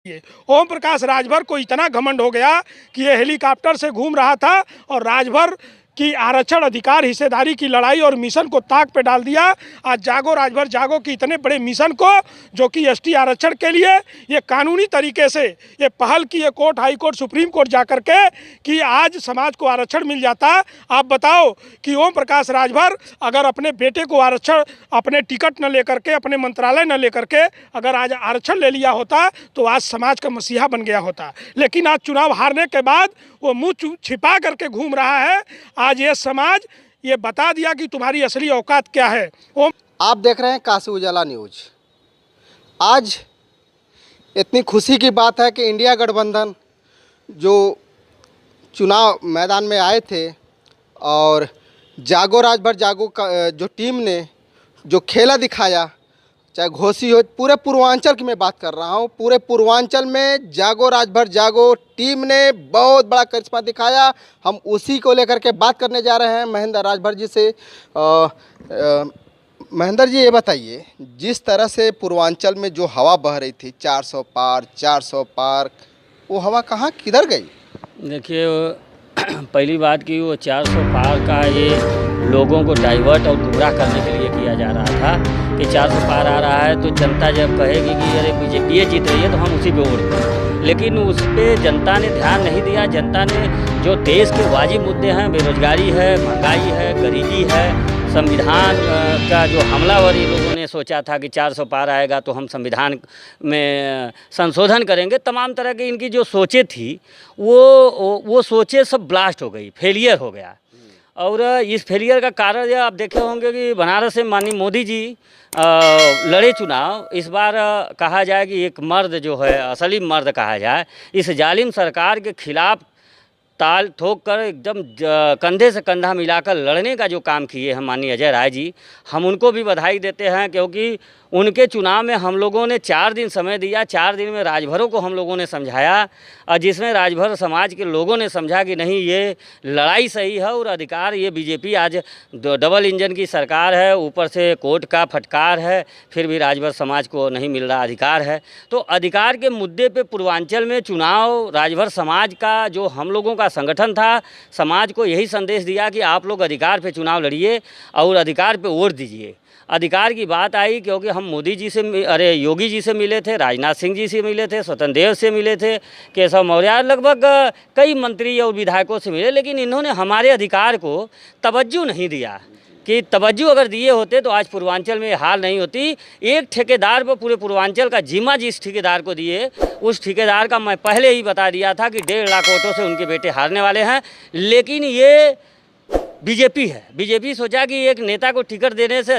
ओम प्रकाश राजभर को इतना घमंड हो गया कि ये हेलीकॉप्टर से घूम रहा था और राजभर की आरक्षण अधिकार हिस्सेदारी की लड़ाई और मिशन को ताक पे डाल दिया। आज जागो राजभर जागो कि इतने बड़े मिशन को, जो कि एसटी आरक्षण के लिए ये कानूनी तरीके से ये पहल की है court, high court, supreme court जा कर के कि आज समाज को आरक्षण मिल जाता। आप बताओ कि ओम प्रकाश राजभर अगर अपने बेटे को आरक्षण, अपने टिकट न लेकर के, अपने मंत्रालय न लेकर के अगर आज आरक्षण ले लिया होता तो आज समाज का मसीहा बन गया होता। लेकिन आज चुनाव हारने के बाद वो मुंह छिपा करके घूम रहा है। आज ये समाज ये बता दिया कि तुम्हारी असली औकात क्या है। आप देख रहे हैं काशी उजाला न्यूज। आज इतनी खुशी की बात है कि इंडिया गठबंधन जो चुनाव मैदान में आए थे और जागो राजभर जागो का जो टीम ने जो खेला दिखाया, चाहे घोसी हो, पूरे पूर्वांचल की मैं बात कर रहा हूँ, पूरे पूर्वांचल में जागो राजभर जागो टीम ने बहुत बड़ा करिश्मा दिखाया। हम उसी को लेकर के बात करने जा रहे हैं महेंद्र राजभर जी से। महेंद्र जी, ये बताइए, जिस तरह से पूर्वांचल में जो हवा बह रही थी 400 पार 400 पार, वो हवा कहाँ किधर गई? देखिए, पहली बात कि वो 400 पार का ये लोगों को डाइवर्ट और गुमराह करने के लिए किया जा रहा था कि 400 पार आ रहा है तो जनता जब कहेगी कि अरे बीजेपी ये जीत रही है तो हम उसी पे वोट दें, लेकिन उस पर जनता ने ध्यान नहीं दिया। जनता ने जो देश के वाजिब मुद्दे हैं, बेरोजगारी है, महंगाई है, गरीबी है, संविधान का जो हमलावर ये लोगों ने सोचा था कि 400 पार आएगा तो हम संविधान में संशोधन करेंगे, तमाम तरह की इनकी जो सोचें थी वो सोचें सब ब्लास्ट हो गई, फेलियर हो गया। और इस फेलियर का कारण ये आप देखे होंगे कि बनारस से माननीय मोदी जी लड़े चुनाव। इस बार कहा जाए कि एक मर्द जो है, असली मर्द कहा जाए, इस जालिम सरकार के खिलाफ ताल ठोक कर एकदम कंधे से कंधा मिलाकर लड़ने का जो काम किए हैं माननीय अजय राय जी, हम उनको भी बधाई देते हैं, क्योंकि उनके चुनाव में हम लोगों ने 4 दिन समय दिया। 4 दिन में राजभरों को हम लोगों ने समझाया और जिसमें राजभर समाज के लोगों ने समझा कि नहीं, ये लड़ाई सही है और अधिकार, ये बीजेपी आज डबल इंजन की सरकार है, ऊपर से कोर्ट का फटकार है, फिर भी राजभर समाज को नहीं मिल रहा अधिकार है। तो अधिकार के मुद्दे पे पूर्वांचल में चुनाव, राजभर समाज का जो हम लोगों का संगठन था, समाज को यही संदेश दिया कि आप लोग अधिकार पे चुनाव लड़िए और अधिकार पे वोट दीजिए। अधिकार की बात आई क्योंकि हम मोदी जी से, योगी जी से मिले थे, राजनाथ सिंह जी से मिले थे, स्वतंत्र देव से मिले थे, केशव मौर्य, लगभग कई मंत्री और विधायकों से मिले, लेकिन इन्होंने हमारे अधिकार को तवज्जो नहीं दिया। कि तवज्जो अगर दिए होते तो आज पूर्वांचल में हाल नहीं होती। एक ठेकेदार पर पूरे पूर्वांचल का जिम्मा जिस ठेकेदार को दिए, उस ठेकेदार का मैं पहले ही बता दिया था कि 1.5 लाख वोटों से उनके बेटे हारने वाले हैं। लेकिन ये बीजेपी है, बीजेपी सोचा कि एक नेता को टिकट देने से,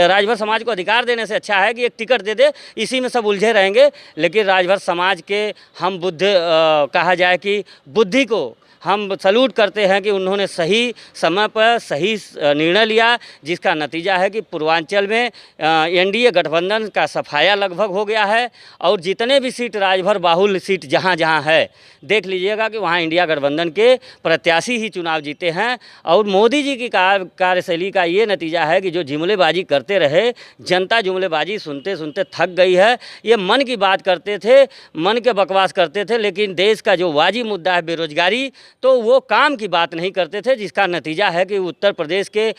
राजभर समाज को अधिकार देने से अच्छा है कि एक टिकट दे दे, इसी में सब उलझे रहेंगे। लेकिन राजभर समाज के हम कहा जाए कि बुद्धि को हम सल्यूट करते हैं कि उन्होंने सही समय पर सही निर्णय लिया, जिसका नतीजा है कि पूर्वांचल में एनडीए गठबंधन का सफाया लगभग हो गया है। और जितने भी सीट राजभर बाहुल्य सीट जहां जहां है, देख लीजिएगा कि वहां इंडिया गठबंधन के प्रत्याशी ही चुनाव जीते हैं। और मोदी जी की कार्यशैली का ये नतीजा है कि जो जुमलेबाजी करते रहे, जनता जुमलेबाजी सुनते सुनते थक गई है। ये मन की बात करते थे, मन के बकवास करते थे, लेकिन देश का जो वाजिब मुद्दा है बेरोजगारी, तो वो काम की बात नहीं करते थे। जिसका नतीजा है कि उत्तर प्रदेश के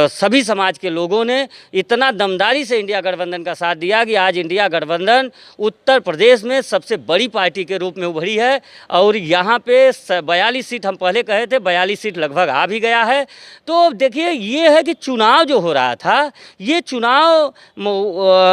सभी समाज के लोगों ने इतना दमदारी से इंडिया गठबंधन का साथ दिया कि आज इंडिया गठबंधन उत्तर प्रदेश में सबसे बड़ी पार्टी के रूप में उभरी है। और यहाँ पे 42 सीट, हम पहले कहे थे 42 सीट लगभग आ भी गया है। तो देखिए, ये है कि चुनाव जो हो रहा था, ये चुनाव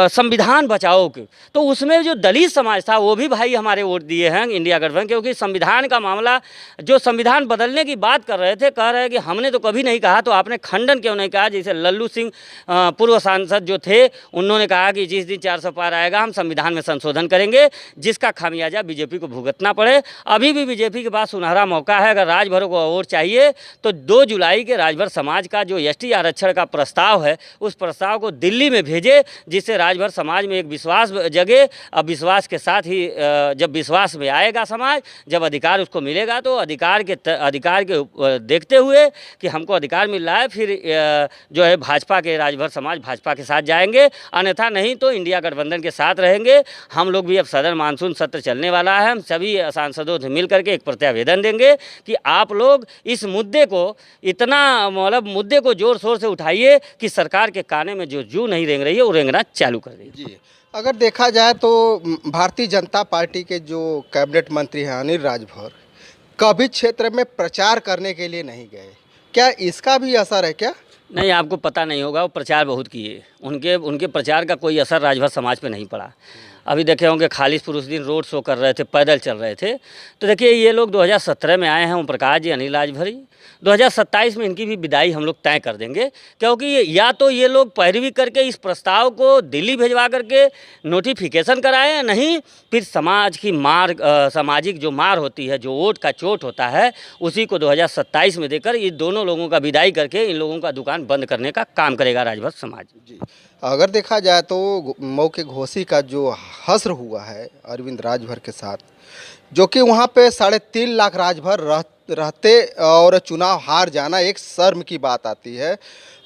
संविधान बचाओ के, तो उसमें जो दलित समाज था वो भी भाई हमारे वोट दिए हैं इंडिया गठबंधन, क्योंकि संविधान का मामला, जो संविधान बदलने की बात कर रहे थे, कह रहे हैं कि हमने तो कभी नहीं कहा, तो आपने खंडन क्यों नहीं कहा? जैसे लल्लू सिंह पूर्व सांसद जो थे, उन्होंने कहा कि जिस दिन 400 पार आएगा हम संविधान में संशोधन करेंगे, जिसका खामियाजा बीजेपी को भुगतना पड़े। अभी भी बीजेपी के पास सुनहरा मौका है। अगर राजभरों को वोट चाहिए तो 2 जुलाई के राजभर समाज का जो एसटी आरक्षण का प्रस्ताव है, उस प्रस्ताव को दिल्ली में भेजे, जिससे राजभर समाज में एक विश्वास जगे। अब विश्वास के साथ ही, जब विश्वास में आएगा समाज, जब अधिकार उसको मिलेगा, तो अधिकार अधिकार के देखते हुए कि हमको अधिकार मिल रहा है, फिर जो है भाजपा के राजभर समाज भाजपा के साथ जाएंगे, अन्यथा नहीं तो इंडिया गठबंधन के साथ रहेंगे। हम लोग भी अब सदन मानसून सत्र चलने वाला है, हम सभी सांसदों से मिल करके एक प्रत्यावेदन देंगे कि आप लोग इस मुद्दे को इतना मतलब मुद्दे को ज़ोर शोर से उठाइए कि सरकार के काने में जो जू नहीं रेंग रही है वो रेंगना चालू कर दीजिए। जी, अगर देखा जाए तो भारतीय जनता पार्टी के जो कैबिनेट मंत्री हैं अनिल राजभर कभी क्षेत्र में प्रचार करने के लिए नहीं गए, क्या इसका भी असर है क्या? नहीं, आपको पता नहीं होगा, वो प्रचार बहुत किए, उनके प्रचार का कोई असर राजभर समाज पे नहीं पड़ा। अभी देखे होंगे खालिसपुर उस दिन रोड शो कर रहे थे, पैदल चल रहे थे। तो देखिए ये लोग 2017 में आए हैं, ओम प्रकाश जी, अनिल राजभर, 2027 में इनकी भी विदाई हम लोग तय कर देंगे, क्योंकि या तो ये लोग पैरवी करके इस प्रस्ताव को दिल्ली भिजवा करके नोटिफिकेशन कराएं, नहीं फिर समाज की मार सामाजिक जो मार होती है, जो वोट का चोट होता है, उसी को 2027 में देकर इन दोनों लोगों का विदाई करके इन लोगों का दुकान बंद करने का काम करेगा राजभर समाज। जी, अगर देखा जाए तो मऊ के घोसी का जो हश्र हुआ है अरविंद राजभर के साथ, जो कि वहाँ पे 3.5 लाख राजभर रहते और चुनाव हार जाना एक शर्म की बात आती है,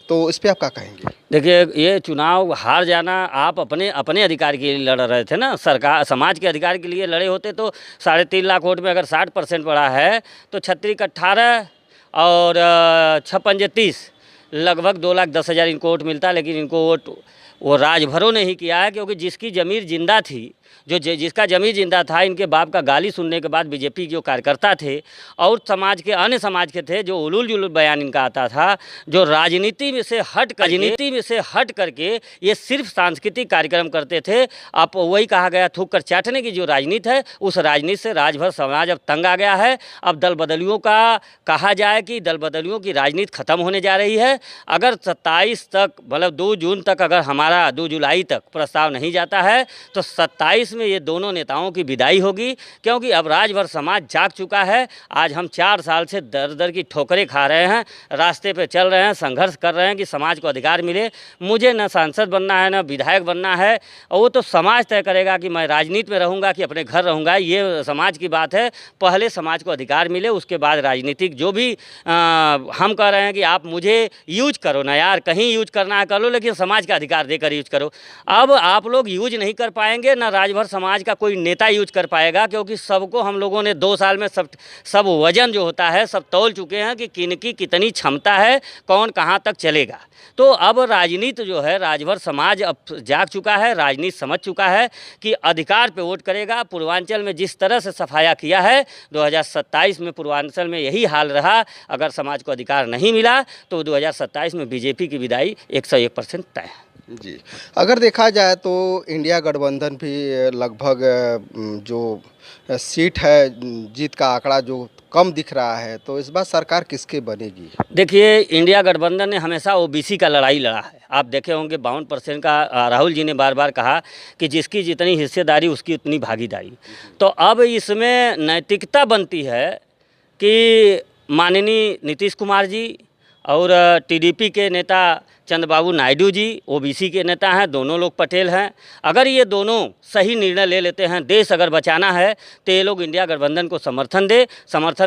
तो इस पे आप क्या कहेंगे? देखिए ये चुनाव हार जाना, आप अपने अधिकार के लिए लड़ रहे थे ना, सरकार समाज के अधिकार के लिए लड़े होते तो 3.5 लाख वोट में अगर 60% पड़ा है तो 36 18 और 56 30 लगभग 2,10,000 इनको वोट मिलता। लेकिन इनको वोट वो राजभरों ने ही किया है, क्योंकि जिसकी ज़मीर जिंदा थी, जिसका ज़मीर जिंदा था, इनके बाप का गाली सुनने के बाद बीजेपी के जो कार्यकर्ता थे और समाज के अन्य समाज के थे, जो उलूल जुलूल बयान इनका आता था, जो राजनीति में से हट करके ये सिर्फ सांस्कृतिक कार्यक्रम करते थे। अब वही कहा गया थूक कर चाटने की जो राजनीति है, उस राजनीति से राजभर समाज अब तंग आ गया है। अब दल बदलियों का कहा जाए कि दल बदलियों की राजनीति खत्म होने जा रही है। अगर 27 तक मतलब 2 जून तक अगर हमारा 2 जुलाई तक प्रस्ताव नहीं जाता है तो 27 में ये दोनों नेताओं की विदाई होगी, क्योंकि अब राजभर समाज जाग चुका है। आज हम 4 साल से दर दर की ठोकरें खा रहे हैं, रास्ते पे चल रहे हैं, संघर्ष कर रहे हैं कि समाज को अधिकार मिले। मुझे न सांसद बनना है न विधायक बनना है, और वो तो समाज तय करेगा कि मैं राजनीति में रहूँगा कि अपने घर रहूँगा, ये समाज की बात है। पहले समाज को अधिकार मिले, उसके बाद राजनीतिक जो भी हम कह रहे हैं कि आप मुझे यूज करो ना यार, कहीं यूज करना है कर लो, लेकिन समाज का अधिकार देकर यूज करो। अब आप लोग यूज नहीं कर पाएंगे, ना राजभर समाज का कोई नेता यूज कर पाएगा, क्योंकि सबको हम लोगों ने 2 साल में सब वजन जो होता है सब तौल चुके हैं कि किनकी कितनी क्षमता है, कौन कहाँ तक चलेगा। तो अब राजनीति जो है, राजभर समाज अब जाग चुका है, राजनीति समझ चुका है कि अधिकार पे वोट करेगा। पूर्वांचल में जिस तरह से सफाया किया है, 2027 में पूर्वांचल में यही हाल रहा। अगर समाज को अधिकार नहीं मिला तो 2027 में बीजेपी की विदाई 101% तय है। जी, अगर देखा जाए तो इंडिया गठबंधन भी लगभग जो सीट है, जीत का आंकड़ा जो कम दिख रहा है, तो इस बार सरकार किसके बनेगी? देखिए इंडिया गठबंधन ने हमेशा ओबीसी का लड़ाई लड़ा है। आप देखे होंगे 52% का राहुल जी ने बार बार कहा कि जिसकी जितनी हिस्सेदारी उसकी उतनी भागीदारी। तो अब इसमें नैतिकता बनती है कि माननीय नीतीश कुमार जी और टीडीपी के नेता चंद्रबाबू नायडू जी ओबीसी के नेता हैं, दोनों लोग पटेल हैं। अगर ये दोनों सही निर्णय ले लेते हैं, देश अगर बचाना है, तो ये लोग इंडिया गठबंधन को समर्थन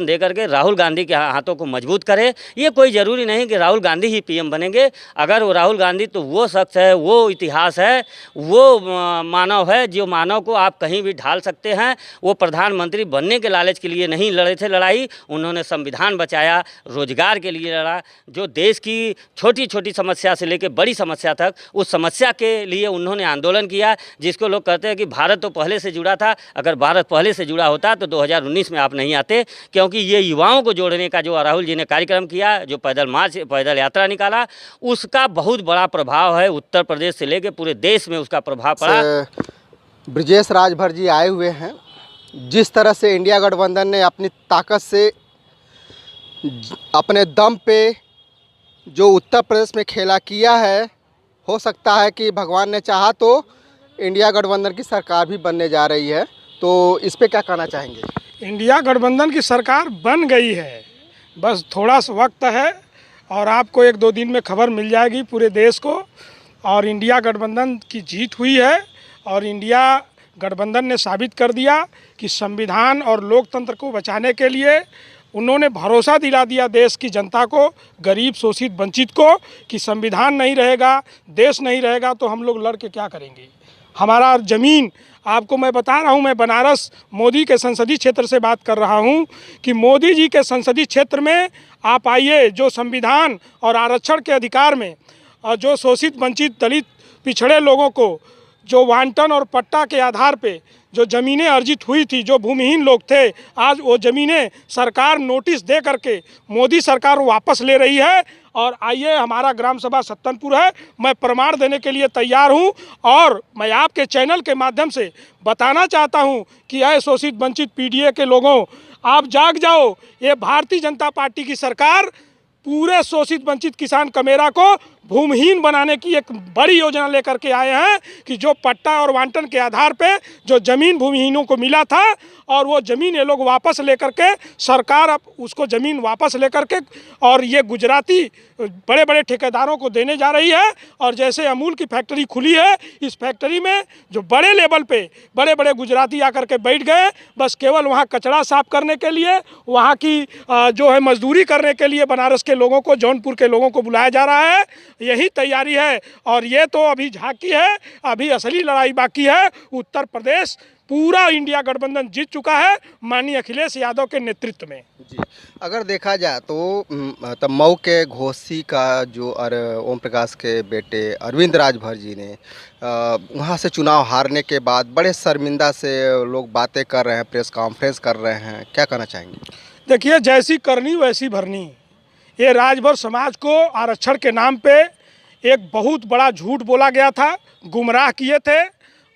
दे करके राहुल गांधी के हाथों को मजबूत करें। ये कोई ज़रूरी नहीं कि राहुल गांधी ही पीएम बनेंगे। अगर वो राहुल गांधी, तो वो शख्स है, वो इतिहास है, वो मानव है, जो मानव को आप कहीं भी ढाल सकते हैं। वो प्रधानमंत्री बनने के लालच के लिए नहीं लड़े थे लड़ाई, उन्होंने संविधान बचाया, रोजगार के लिए लड़ा। जो देश की छोटी छोटी समस्या से लेकर बड़ी समस्या तक, उस समस्या के लिए उन्होंने आंदोलन किया, जिसको लोग कहते हैं कि भारत तो पहले से जुड़ा था। अगर भारत पहले से जुड़ा होता तो 2019 में आप नहीं आते, क्योंकि ये युवाओं को जोड़ने का जो राहुल जी ने कार्यक्रम किया, जो पैदल यात्रा निकाला, उसका बहुत बड़ा प्रभाव है। उत्तर प्रदेश से लेकर पूरे देश में उसका प्रभाव पड़ा। ब्रजेश राजभर जी आए हुए हैं। जिस तरह से इंडिया गठबंधन ने अपनी ताकत से अपने दम पे जो उत्तर प्रदेश में खेला किया है, हो सकता है कि भगवान ने चाहा तो इंडिया गठबंधन की सरकार भी बनने जा रही है, तो इस पे क्या कहना चाहेंगे? इंडिया गठबंधन की सरकार बन गई है, बस थोड़ा सा वक्त है और आपको 1-2 दिन में खबर मिल जाएगी पूरे देश को। और इंडिया गठबंधन की जीत हुई है और इंडिया गठबंधन ने साबित कर दिया कि संविधान और लोकतंत्र को बचाने के लिए उन्होंने भरोसा दिला दिया देश की जनता को, गरीब शोषित वंचित को, कि संविधान नहीं रहेगा, देश नहीं रहेगा तो हम लोग लड़ के क्या करेंगे। हमारा ज़मीन, आपको मैं बता रहा हूँ, मैं बनारस मोदी के संसदीय क्षेत्र से बात कर रहा हूँ कि मोदी जी के संसदीय क्षेत्र में आप आइए, जो संविधान और आरक्षण के अधिकार में और जो शोषित वंचित दलित पिछड़े लोगों को जो वांटन और पट्टा के आधार पे जो ज़मीनें अर्जित हुई थी, जो भूमिहीन लोग थे, आज वो ज़मीनें सरकार नोटिस दे करके मोदी सरकार वापस ले रही है। और आइए, हमारा ग्राम सभा सत्तनपुर है, मैं प्रमाण देने के लिए तैयार हूं और मैं आपके चैनल के माध्यम से बताना चाहता हूं कि ऐ शोषित वंचित पीडीए के लोगों, आप जाग जाओ। ये भारतीय जनता पार्टी की सरकार पूरे शोषित वंचित किसान कमेरा को भूमिहीन बनाने की एक बड़ी योजना लेकर के आए हैं कि जो पट्टा और वांटन के आधार पे जो ज़मीन भूमिहीनों को मिला था और वो ज़मीन ये लोग वापस लेकर के, सरकार अब उसको ज़मीन वापस लेकर के और ये गुजराती बड़े बड़े ठेकेदारों को देने जा रही है। और जैसे अमूल की फैक्ट्री खुली है, इस फैक्ट्री में जो बड़े लेवल पे बड़े बड़े गुजराती आकर के बैठ गए, बस केवल वहाँ कचरा साफ करने के लिए, वहाँ की जो है मजदूरी करने के लिए बनारस के लोगों को, जौनपुर के लोगों को बुलाया जा रहा है। यही तैयारी है और ये तो अभी झांकी है, अभी असली लड़ाई बाकी है। उत्तर प्रदेश पूरा इंडिया गठबंधन जीत चुका है माननीय अखिलेश यादव के नेतृत्व में। जी, अगर देखा जाए तो तब मऊ के घोसी का जो ओम प्रकाश के बेटे अरविंद राजभर जी ने वहाँ से चुनाव हारने के बाद बड़े शर्मिंदा से लोग बातें कर रहे हैं, प्रेस कॉन्फ्रेंस कर रहे हैं, क्या कहना चाहेंगे? देखिए, जैसी करनी वैसी भरनी। ये राजभर समाज को आरक्षण के नाम पे एक बहुत बड़ा झूठ बोला गया था, गुमराह किए थे।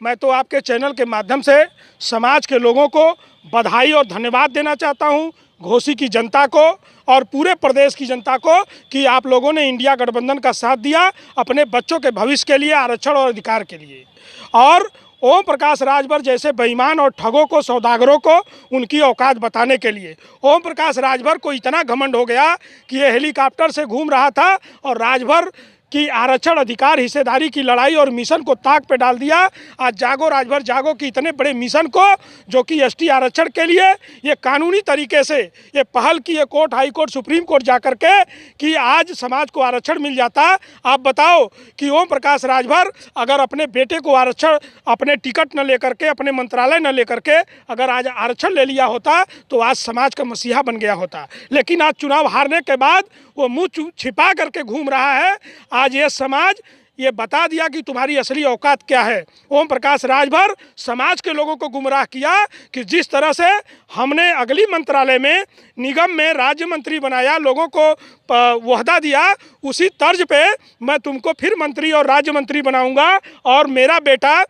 मैं तो आपके चैनल के माध्यम से समाज के लोगों को बधाई और धन्यवाद देना चाहता हूं, घोसी की जनता को और पूरे प्रदेश की जनता को, कि आप लोगों ने इंडिया गठबंधन का साथ दिया अपने बच्चों के भविष्य के लिए, आरक्षण और अधिकार के लिए। और ओम प्रकाश राजभर जैसे बेईमान और ठगों को, सौदागरों को उनकी औकात बताने के लिए ओम प्रकाश राजभर को इतना घमंड हो गया कि ये हेलीकॉप्टर से घूम रहा था और राजभर की आरक्षण अधिकार हिस्सेदारी की लड़ाई और मिशन को ताक पे डाल दिया। आज जागो राजभर जागो की इतने बड़े मिशन को, जो कि एसटी आरक्षण के लिए ये कानूनी तरीके से ये पहल की है court, high court, supreme court जा कर के कि आज समाज को आरक्षण मिल जाता। आप बताओ कि ओम प्रकाश राजभर अगर अपने बेटे को आरक्षण, अपने टिकट न लेकर के, अपने मंत्रालय न लेकर के अगर आज आरक्षण ले लिया होता तो आज समाज का मसीहा बन गया होता। लेकिन आज चुनाव हारने के बाद वो मुँह छिपा करके घूम रहा है। आज ये समाज ये बता दिया कि तुम्हारी असली औकात क्या है। ओम प्रकाश राजभर समाज के लोगों को गुमराह किया कि जिस तरह से हमने अगली मंत्रालय में, निगम में राज्य मंत्री बनाया, लोगों को वहदा दिया, उसी तर्ज पे मैं तुमको फिर मंत्री और राज्य मंत्री बनाऊंगा और मेरा बेटा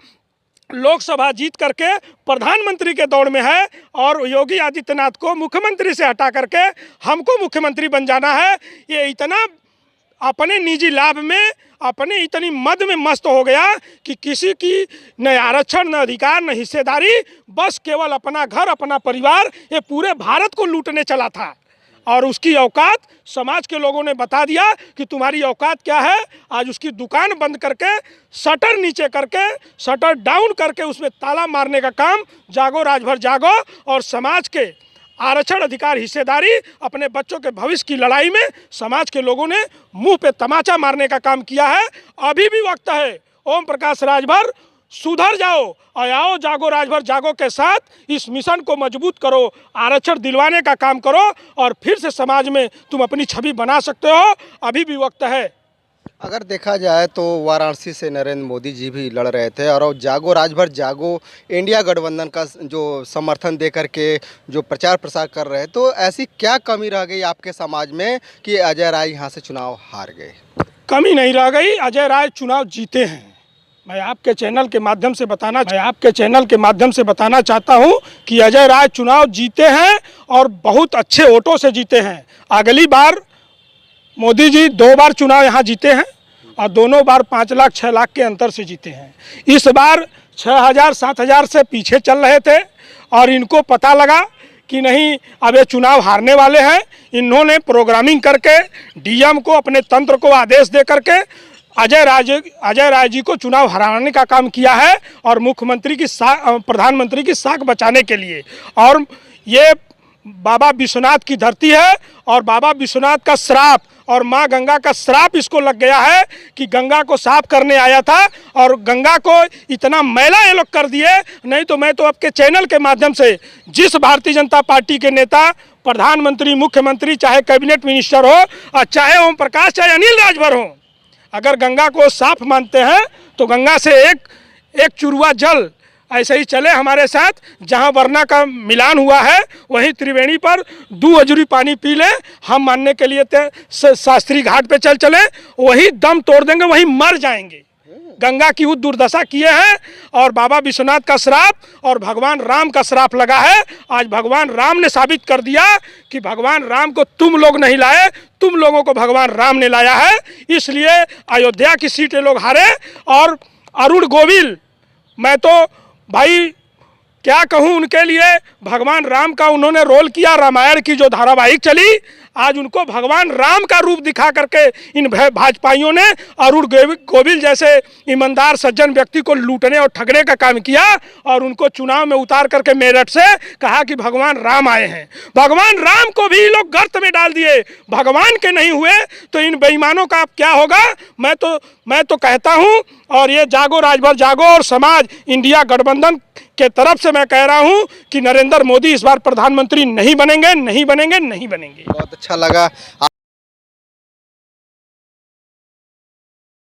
लोकसभा जीत करके प्रधानमंत्री के दौड़ में है और योगी आदित्यनाथ को मुख्यमंत्री से हटा करके हमको मुख्यमंत्री बन जाना है। ये इतना अपने निजी लाभ में, अपने इतनी मद में मस्त हो गया कि किसी की न आरक्षण, न अधिकार, न हिस्सेदारी, बस केवल अपना घर, अपना परिवार, ये पूरे भारत को लूटने चला था। और उसकी औकात समाज के लोगों ने बता दिया कि तुम्हारी औकात क्या है। आज उसकी दुकान बंद करके, शटर नीचे करके, शटर डाउन करके उसमें ताला मारने का काम जागो राजभर जागो और समाज के आरक्षण, अधिकार, हिस्सेदारी, अपने बच्चों के भविष्य की लड़ाई में समाज के लोगों ने मुंह पे तमाचा मारने का काम किया है। अभी भी वक्त है, ओम प्रकाश राजभर सुधर जाओ और आओ जागो राजभर जागो के साथ इस मिशन को मजबूत करो, आरक्षण दिलवाने का काम करो और फिर से समाज में तुम अपनी छवि बना सकते हो। अभी भी वक्त है। अगर देखा जाए तो वाराणसी से नरेंद्र मोदी जी भी लड़ रहे थे और जागो राजभर जागो इंडिया गठबंधन का जो समर्थन दे करके जो प्रचार प्रसार कर रहे हैं, तो ऐसी क्या कमी रह गई आपके समाज में कि अजय राय यहाँ से चुनाव हार गए? कमी नहीं रह गई, अजय राय चुनाव जीते हैं। मैं आपके चैनल के माध्यम से बताना चाहता हूं कि अजय राय चुनाव जीते हैं और बहुत अच्छे वोटों से जीते हैं। अगली बार मोदी जी 2 बार चुनाव यहाँ जीते हैं और दोनों बार 5 लाख 6 लाख के अंतर से जीते हैं। इस बार 6,000 7,000 से पीछे चल रहे थे और इनको पता लगा कि नहीं, अब ये चुनाव हारने वाले हैं। इन्होंने प्रोग्रामिंग करके डीएम को, अपने तंत्र को आदेश दे करके अजय राय जी को चुनाव हराने का काम किया है और मुख्यमंत्री की प्रधानमंत्री की साख बचाने के लिए। और ये बाबा विश्वनाथ की धरती है और बाबा विश्वनाथ का श्राप और माँ गंगा का श्राप इसको लग गया है कि गंगा को साफ करने आया था और गंगा को इतना मैला ये लोग कर दिए। नहीं तो मैं तो आपके चैनल के माध्यम से जिस भारतीय जनता पार्टी के नेता, प्रधानमंत्री, मुख्यमंत्री, चाहे कैबिनेट मिनिस्टर हो और चाहे ओम प्रकाश, चाहे अनिल राजभर हो, अगर गंगा को साफ मानते हैं तो गंगा से एक चुरुआ जल ऐसे ही चले हमारे साथ, जहां वरना का मिलान हुआ है वहीं त्रिवेणी पर 2 अजूरी पानी पी ले, हम मानने के लिए शास्त्री घाट पे चले, वही दम तोड़ देंगे, वहीं मर जाएंगे। गंगा की वो दुर्दशा किए हैं और बाबा विश्वनाथ का श्राप और भगवान राम का श्राप लगा है। आज भगवान राम ने साबित कर दिया कि भगवान राम को तुम लोग नहीं लाए, तुम लोगों को भगवान राम ने लाया है। इसलिए अयोध्या की सीट ये लोग हारे। और अरुण गोविल, मैं तो भाई क्या कहूँ उनके लिए, भगवान राम का उन्होंने रोल किया। रामायण की जो धारावाहिक चली, आज उनको भगवान राम का रूप दिखा करके इन भाजपाइयों ने अरुण गोविल जैसे ईमानदार सज्जन व्यक्ति को लूटने और ठगने का काम किया और उनको चुनाव में उतार करके मेरठ से कहा कि भगवान राम आए हैं। भगवान राम को भी लोग गर्त में डाल दिए, भगवान के नहीं हुए तो इन बेईमानों का अब क्या होगा। मैं तो कहता हूं, और ये जागो राजभर जागो और समाज इंडिया गठबंधन के तरफ से मैं कह रहा हूं कि नरेंद्र मोदी इस बार प्रधानमंत्री नहीं बनेंगे, नहीं बनेंगे, नहीं बनेंगे। बहुत अच्छा लगा।